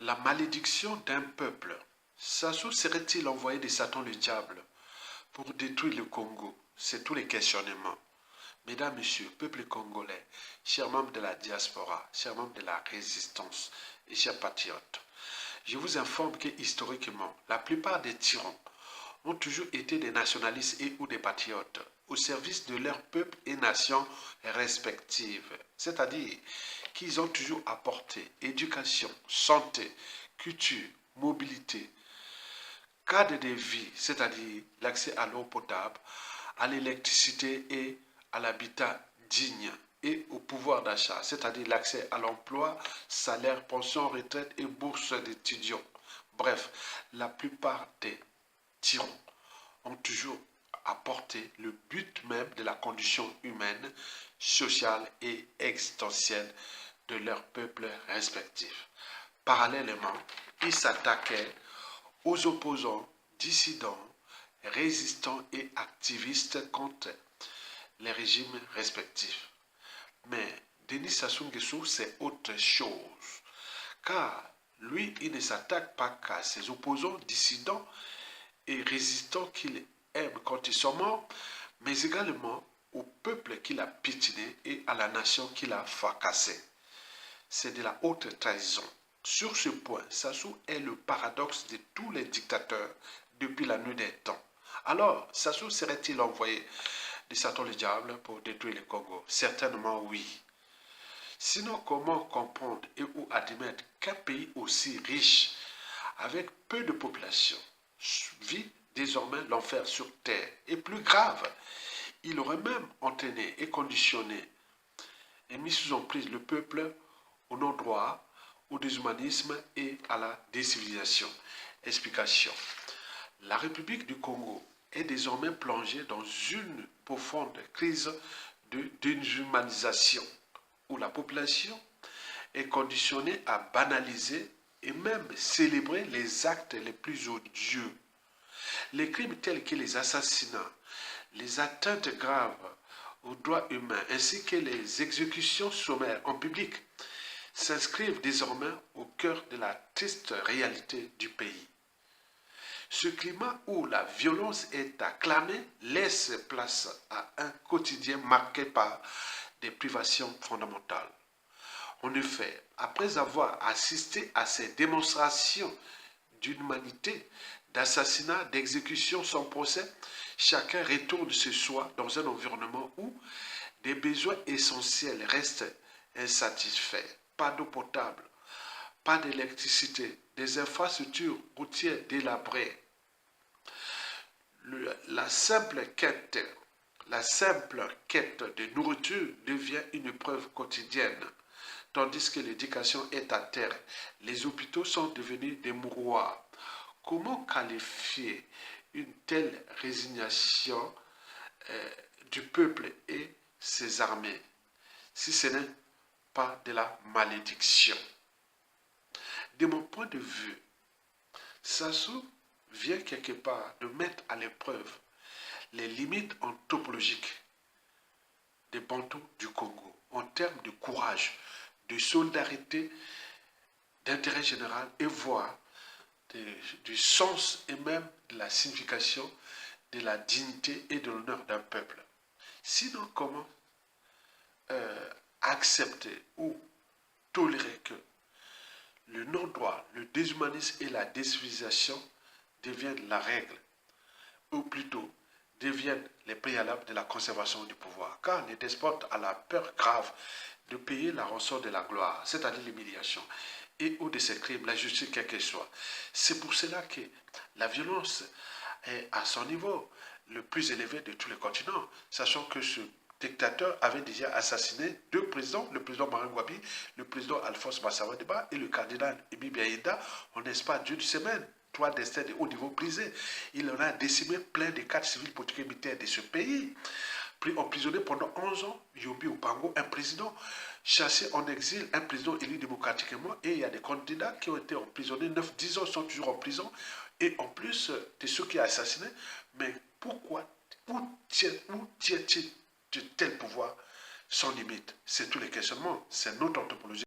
La malédiction d'un peuple. Sassou serait-il envoyé de Satan le diable pour détruire le Congo? C'est tous les questionnements. Mesdames, Messieurs, peuple congolais, chers membres de la diaspora, chers membres de la résistance et chers patriotes, je vous informe que historiquement, la plupart des tyrans ont toujours été des nationalistes et ou des patriotes au service de leur peuple et nations respectives. C'est-à-dire qu'ils ont toujours apporté éducation, santé, culture, mobilité, cadre de vie, c'est-à-dire l'accès à l'eau potable, à l'électricité et à l'habitat digne et au pouvoir d'achat, c'est-à-dire l'accès à l'emploi, salaire, pension, retraite et bourse d'étudiants. Bref, la plupart des tyrans ont toujours apporté le but même de la condition humaine, sociale et existentielle de leurs peuples respectifs. Parallèlement, ils s'attaquaient aux opposants, dissidents, résistants et activistes contre les régimes respectifs. Mais Denis Sassou Nguesso, c'est autre chose. Car lui, il ne s'attaque pas qu'à ses opposants, dissidents et résistants qu'il aime quand ils sont morts, mais également au peuple qu'il a piétiné et à la nation qu'il a fracassé. C'est de la haute trahison. Sur ce point, Sassou est le paradoxe de tous les dictateurs depuis la nuit des temps. Alors, Sassou serait-il envoyé de Satan le diable pour détruire le Congo? Certainement oui. Sinon, comment comprendre et ou admettre qu'un pays aussi riche, avec peu de population, vit désormais l'enfer sur terre? Et plus grave, il aurait même entraîné et conditionné et mis sous emprise le peuple au non-droit, au déshumanisme et à la décivilisation. Explication. La République du Congo est désormais plongée dans une profonde crise de déshumanisation où la population est conditionnée à banaliser et même célébrer les actes les plus odieux. Les crimes tels que les assassinats, les atteintes graves aux droits humains ainsi que les exécutions sommaires en public s'inscrivent désormais au cœur de la triste réalité du pays. Ce climat où la violence est acclamée laisse place à un quotidien marqué par des privations fondamentales. En effet, après avoir assisté à ces démonstrations d'inhumanité, d'assassinat, d'exécution sans procès, chacun retourne chez soi dans un environnement où des besoins essentiels restent insatisfaits. Pas d'eau potable, pas d'électricité, des infrastructures routières délabrées. La simple quête de nourriture devient une preuve quotidienne, tandis que l'éducation est à terre. Les hôpitaux sont devenus des mouroirs. Comment qualifier une telle résignation du peuple et ses armées, si ce n'est pas de la malédiction? De mon point de vue, Sassou vient quelque part de mettre à l'épreuve les limites anthropologiques des Bantous du Congo en termes de courage, de solidarité, d'intérêt général et voire du sens et même de la signification de la dignité et de l'honneur d'un peuple. Sinon, comment accepter ou tolérer que le non-droit, le déshumanisme et la décivilisation deviennent la règle, ou plutôt deviennent les préalables de la conservation du pouvoir, car les despotes ont la peur grave de payer la rançon de la gloire, c'est-à-dire l'humiliation, et ou de ces crimes, la justice quelle qu'elle soit. C'est pour cela que la violence est à son niveau le plus élevé de tous les continents, sachant que ce dictateur avait déjà assassiné deux présidents, le président Marine Ngouabi, le président Alphonse Massava-Deba et le cardinal Ibi Biaïda en espace d'une semaine. Trois destins de haut niveau brisés. Il en a décimé plein de cadres civils, politiques et militaires de ce pays. Emprisonné pendant 11 ans, Yombi Opango, un président chassé en exil, un président élu démocratiquement, et il y a des candidats qui ont été emprisonnés, 9-10 ans sont toujours en prison, et en plus de ceux qui ont assassiné. Mais pourquoi, où tient-il de tel pouvoir sans limite? C'est tous les questionnements, c'est notre anthropologie.